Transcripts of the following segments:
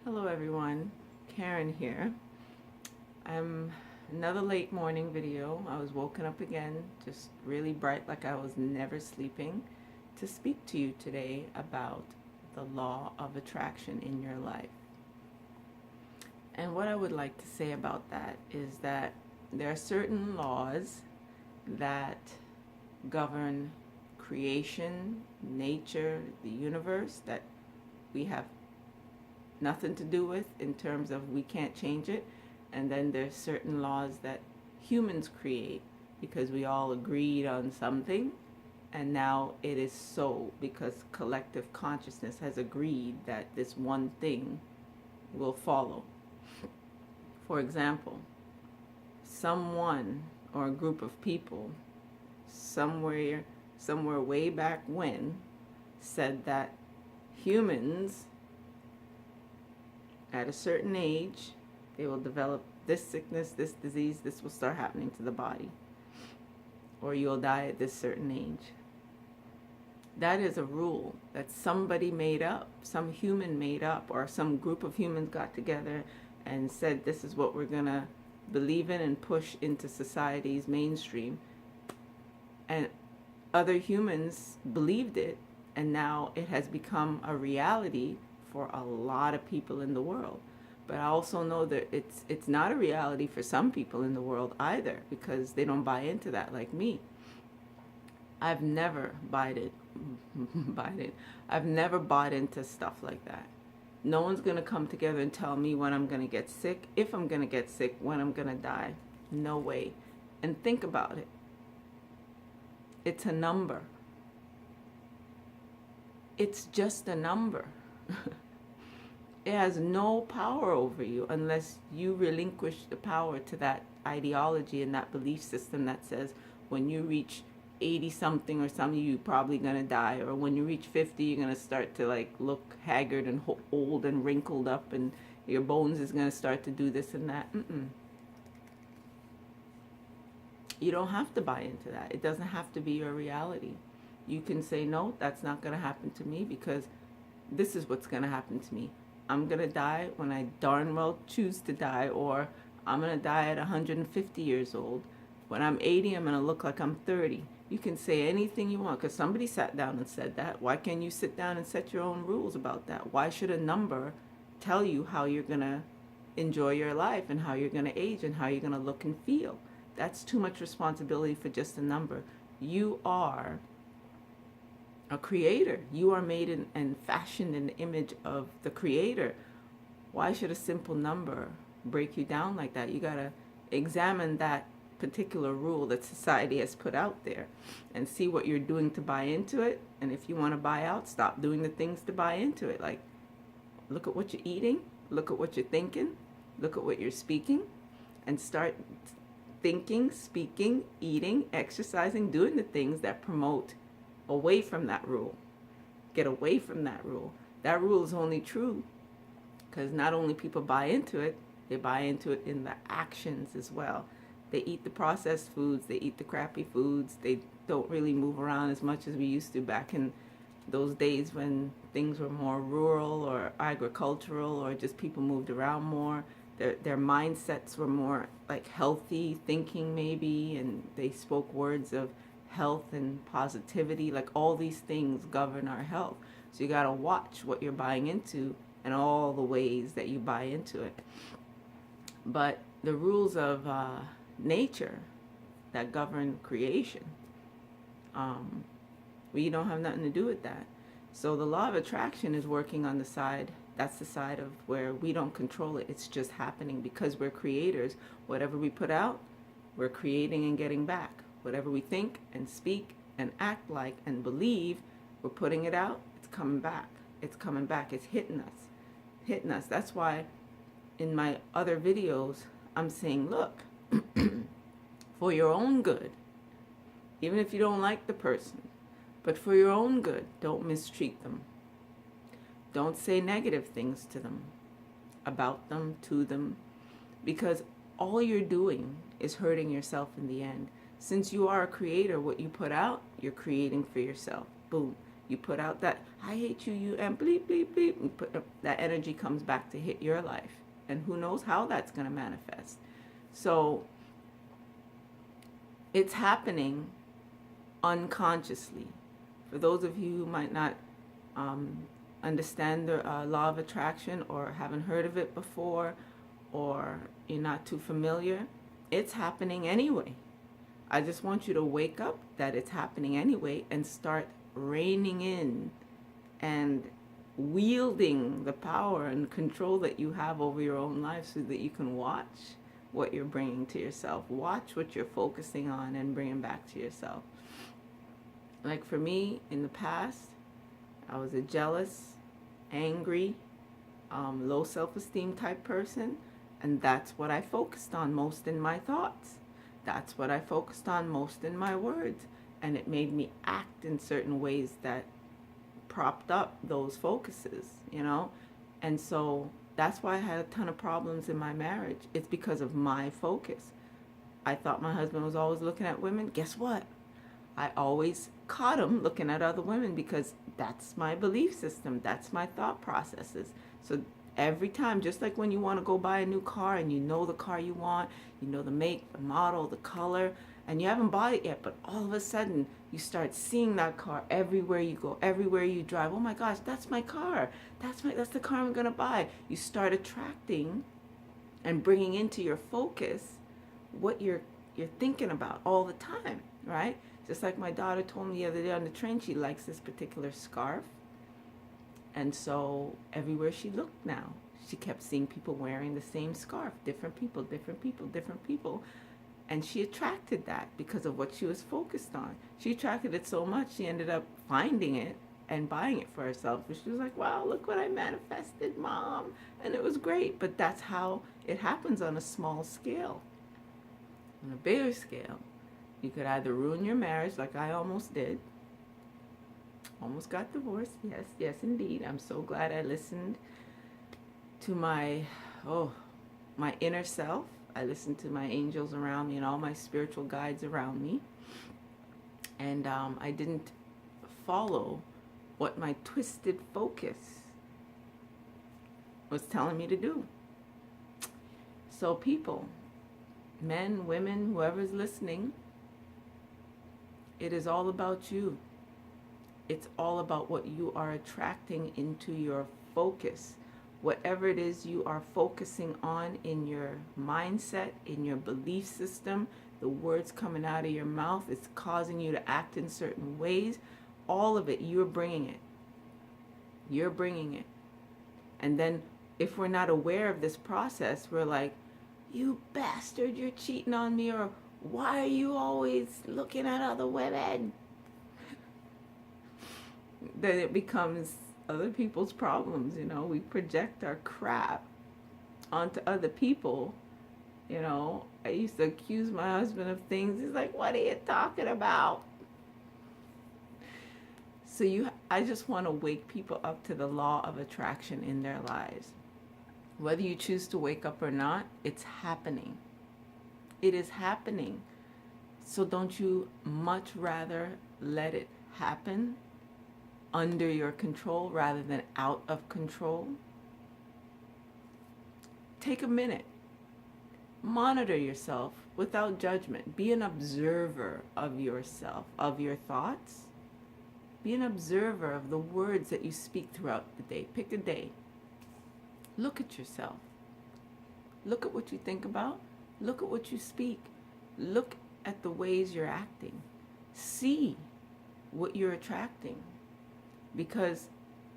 Hello everyone, Karen here. I'm another late morning video. I was woken up again, just really bright like I was never sleeping, to speak to you today about the law of attraction in your life. And what I would like to say about that is that there are certain laws that govern creation, nature, the universe that we have nothing to do with in terms of we can't change it. And then there's certain laws that humans create because we all agreed on something, and now it is so because collective consciousness has agreed that this one thing will follow. For example, someone or a group of people somewhere way back when said that humans at a certain age, they will develop this sickness, this disease, this will start happening to the body. Or you'll die at this certain age. That is a rule that somebody made up, some human made up, or some group of humans got together and said this is what we're going to believe in and push into society's mainstream. And other humans believed it, and now it has become a reality for a lot of people in the world. But I also know that it's not a reality for some people in the world either, because they don't buy into that like me. I've never I've never bought into stuff like that. No one's going to come together and tell me when I'm going to get sick, if I'm going to get sick, when I'm going to die. No way. And think about it. It's a number. It's just a number. It has no power over you unless you relinquish the power to that ideology and that belief system that says when you reach 80 something or something, you're probably going to die. Or when you reach 50, you're going to start to like look haggard and old and wrinkled up, and your bones is going to start to do this and that. You don't have to buy into that. It doesn't have to be your reality. You can say, no, that's not going to happen to me because this is what's going to happen to me. I'm going to die when I darn well choose to die, or I'm going to die at 150 years old. When I'm 80, I'm going to look like I'm 30. You can say anything you want because somebody sat down and said that. Why can't you sit down and set your own rules about that? Why should a number tell you how you're going to enjoy your life and how you're going to age and how you're going to look and feel? That's too much responsibility for just a number. You are a creator. You are made in, and fashioned in the image of the creator. Why should a simple number break you down like that? You got to examine that particular rule that society has put out there and see what you're doing to buy into it. And if you want to buy out, stop doing the things to buy into it. Like, look at what you're eating, look at what you're thinking, look at what you're speaking, and start thinking, speaking, eating, exercising, doing the things that promote away from that rule. Get away from that rule. That rule is only true because not only people buy into it, they buy into it in the actions as well. They eat the processed foods, they eat the crappy foods, they don't really move around as much as we used to back in those days when things were more rural or agricultural, or just people moved around more. Their mindsets were more like healthy thinking maybe, and they spoke words of health and positivity. Like, all these things govern our health. So you got to watch what you're buying into and all the ways that you buy into it. But the rules of nature that govern creation, we don't have nothing to do with that. So the law of attraction is working on the side, that's the side of where we don't control it. It's just happening because we're creators. Whatever we put out, we're creating and getting back. Whatever we think and speak and act like and believe, we're putting it out, it's coming back. It's coming back. It's hitting us. That's why in my other videos, I'm saying, look, for your own good, even if you don't like the person, but for your own good, don't mistreat them. Don't say negative things to them, about them, to them, because all you're doing is hurting yourself in the end. Since you are a creator, what you put out, you're creating for yourself. Boom. You put out that I hate you, you, and bleep, bleep, bleep, and that energy comes back to hit your life. And who knows how that's going to manifest. So it's happening unconsciously. For those of you who might not understand the law of attraction, or haven't heard of it before, or you're not too familiar, it's happening anyway. I just want you to wake up that it's happening anyway and start reining in and wielding the power and control that you have over your own life, so that you can watch what you're bringing to yourself. Watch what you're focusing on and bringing back to yourself. Like for me, in the past, I was a jealous, angry, low self-esteem type person, and that's what I focused on most in my thoughts. That's what I focused on most in my words, and it made me act in certain ways that propped up those focuses, you know? And so that's why I had a ton of problems in my marriage. It's because of my focus. I thought my husband was always looking at women. Guess what? I always caught him looking at other women, because that's my belief system. That's my thought processes. So every time, just like when you want to go buy a new car and you know the car you want, you know the make, the model, the color, and you haven't bought it yet, but all of a sudden you start seeing that car everywhere you go, everywhere you drive. Oh my gosh, that's my car. That's the car I'm going to buy. You start attracting and bringing into your focus what you're thinking about all the time, right? Just like my daughter told me the other day on the train, she likes this particular scarf. And so everywhere she looked now, she kept seeing people wearing the same scarf, different people, different people, different people. And she attracted that because of what she was focused on. She attracted it so much, she ended up finding it and buying it for herself. And she was like, wow, look what I manifested, Mom. And it was great. But that's how it happens on a small scale. On a bigger scale, you could either ruin your marriage, like I almost did. Almost got divorced. Yes, yes, indeed. I'm so glad I listened to my inner self. I listened to my angels around me and all my spiritual guides around me. And I didn't follow what my twisted focus was telling me to do. So people, men, women, whoever's listening, it is all about you. It's all about what you are attracting into your focus. Whatever it is you are focusing on in your mindset, in your belief system, the words coming out of your mouth, it's causing you to act in certain ways. All of it, you're bringing it. You're bringing it. And then if we're not aware of this process, we're like, you bastard, you're cheating on me, or why are you always looking at other women? Then it becomes other people's problems, you know. We project our crap onto other people, you know. I used to accuse my husband of things. He's like, what are you talking about? So I just want to wake people up to the law of attraction in their lives. Whether you choose to wake up or not, it's happening. It is happening. So don't you much rather let it happen under your control rather than out of control? Take a minute. Monitor yourself without judgment. Be an observer of yourself, of your thoughts. Be an observer of the words that you speak throughout the day. Pick a day. Look at yourself. Look at what you think about. Look at what you speak. Look at the ways you're acting. See what you're attracting, because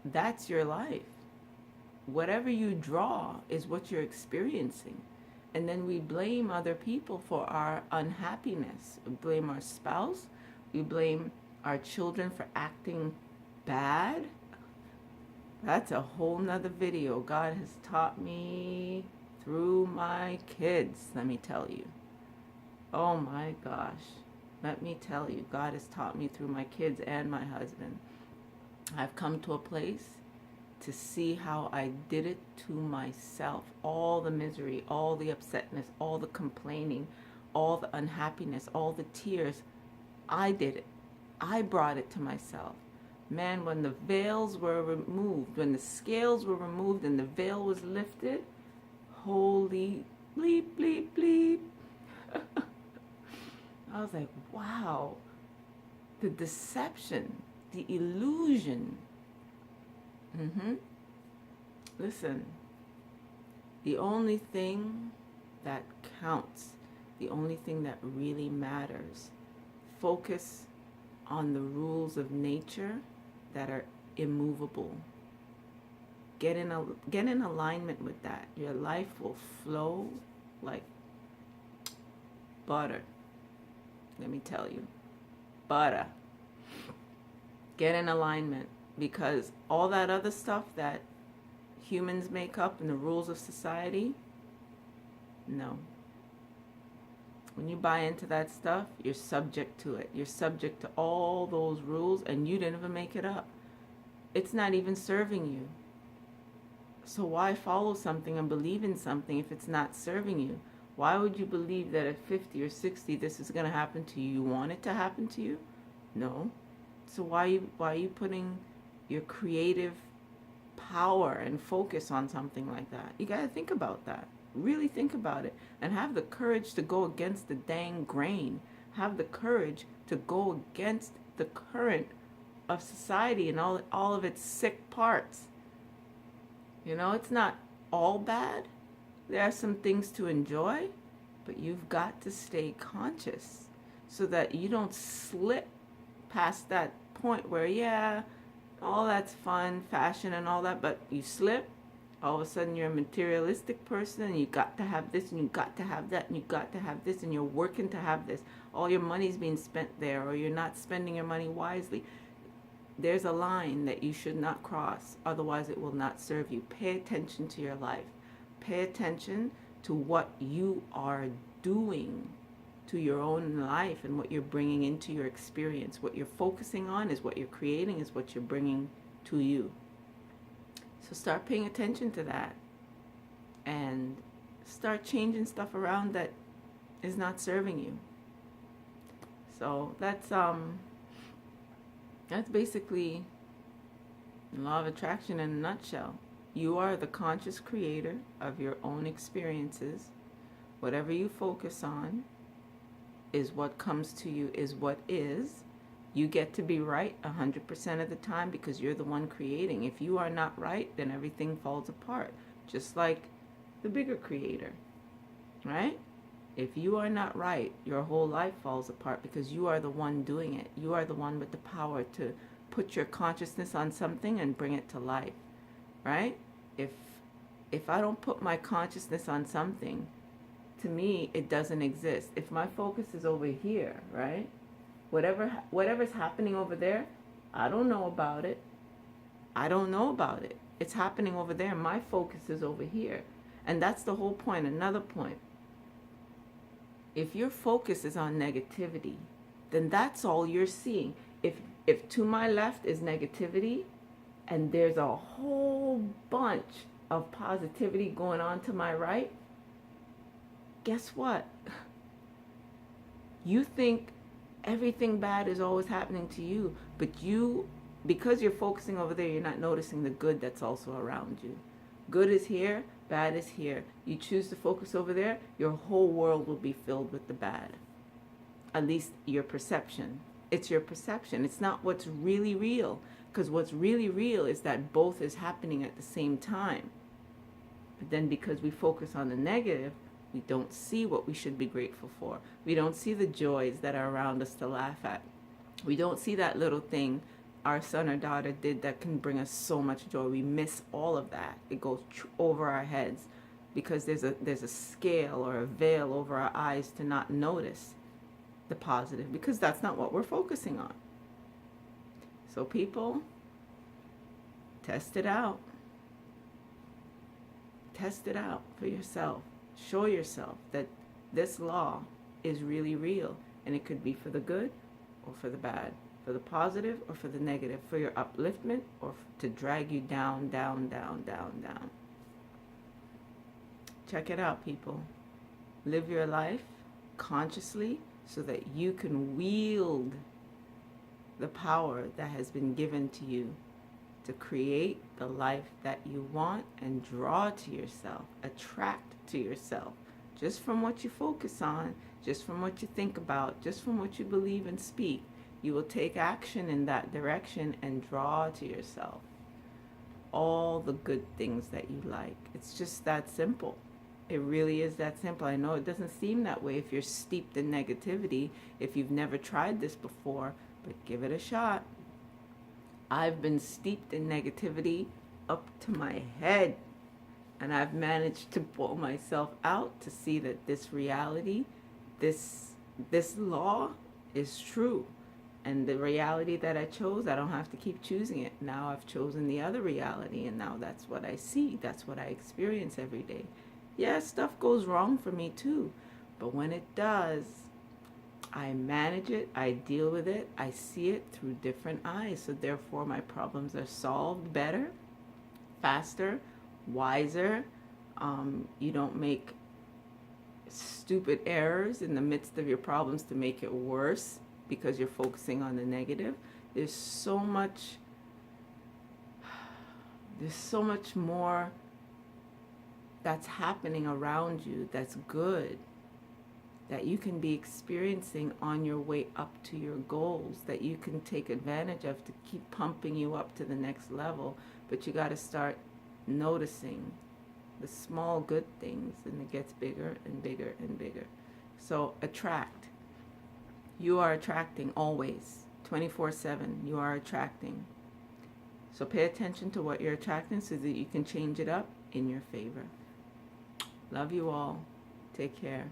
that's your life. Whatever you draw is what you're experiencing. And then we blame other people for our unhappiness. We blame our spouse. We blame our children for acting bad. That's a whole nother video. God has taught me through my kids, let me tell you. Oh my gosh. Let me tell you, God has taught me through my kids and my husband. I've come to a place to see how I did it to myself. All the misery, all the upsetness, all the complaining, all the unhappiness, all the tears. I did it. I brought it to myself. Man, when the veils were removed, when the scales were removed and the veil was lifted, holy bleep, bleep, bleep. I was like, wow, the deception, the illusion. Listen, the only thing that counts, the only thing that really matters, focus on the rules of nature that are immovable. Get in alignment with that. Your life will flow like butter. Let me tell you, butter. Get in alignment, because all that other stuff that humans make up and the rules of society, no. When you buy into that stuff, you're subject to it. You're subject to all those rules, and you didn't even make it up. It's not even serving you. So why follow something and believe in something if it's not serving you? Why would you believe that at 50 or 60 this is going to happen to you? You want it to happen to you? No. So why are you putting your creative power and focus on something like that? You got to think about that. Really think about it, and have the courage to go against the dang grain. Have the courage to go against the current of society and all of its sick parts. You know, it's not all bad. There are some things to enjoy, but you've got to stay conscious so that you don't slip past that point where, yeah, all that's fun, fashion and all that, but you slip, all of a sudden you're a materialistic person and you got to have this and you got to have that and you got to have this and you're working to have this. All your money's being spent there, or you're not spending your money wisely. There's a line that you should not cross, otherwise it will not serve you. Pay attention to your life. Pay attention to what you are doing to your own life and what you're bringing into your experience. What you're focusing on is what you're creating, is what you're bringing to you. So start paying attention to that and start changing stuff around that is not serving you. So that's basically the law of attraction in a nutshell. You are the conscious creator of your own experiences. Whatever you focus on is what comes to you, is what is. You get to be right 100% of the time because you're the one creating. If you are not right, then everything falls apart. Just like the bigger creator, right? If you are not right, your whole life falls apart because you are the one doing it. You are the one with the power to put your consciousness on something and bring it to life, right? If I don't put my consciousness on something, to me, it doesn't exist. If my focus is over here, right? Whatever's happening over there, I don't know about it. I don't know about it. It's happening over there. My focus is over here. And that's the whole point. Another point. If your focus is on negativity, then that's all you're seeing. If to my left is negativity and there's a whole bunch of positivity going on to my right, guess what? You think everything bad is always happening to you, but because you're focusing over there, you're not noticing the good that's also around you. Good is here, bad is here. You choose to focus over there, your whole world will be filled with the bad. At least your perception. It's your perception. It's not what's really real, because what's really real is that both is happening at the same time. But then because we focus on the negative, we don't see what we should be grateful for. We don't see the joys that are around us to laugh at. We don't see that little thing our son or daughter did that can bring us so much joy. We miss all of that. It goes over our heads because there's a scale or a veil over our eyes to not notice the positive, because that's not what we're focusing on. So people, test it out. Test it out for yourself. Show yourself that this law is really real, and it could be for the good or for the bad, for the positive or for the negative, for your upliftment or to drag you down, down, down, down, down. Check it out, people. Live your life consciously so that you can wield the power that has been given to you to create the life that you want and draw to yourself, attract to yourself, just from what you focus on, just from what you think about, just from what you believe and speak. You will take action in that direction and draw to yourself all the good things that you like. It's just that simple. It really is that simple. I know it doesn't seem that way if you're steeped in negativity, if you've never tried this before, but give it a shot. I've been steeped in negativity up to my head, and I've managed to pull myself out to see that this reality, this law is true. And the reality that I chose, I don't have to keep choosing it. Now I've chosen the other reality, and now that's what I see. That's what I experience every day. Yeah, stuff goes wrong for me too. But when it does, I manage it, I deal with it, I see it through different eyes. So therefore my problems are solved better, faster, wiser. You don't make stupid errors in the midst of your problems to make it worse because you're focusing on the negative. There's so much more that's happening around you that's good, that you can be experiencing on your way up to your goals, that you can take advantage of to keep pumping you up to the next level. But you got to start noticing the small good things, and it gets bigger and bigger and bigger. So attract. You are attracting always, 24/7. You are attracting. So pay attention to what you're attracting so that you can change it up in your favor. Love you all. Take care.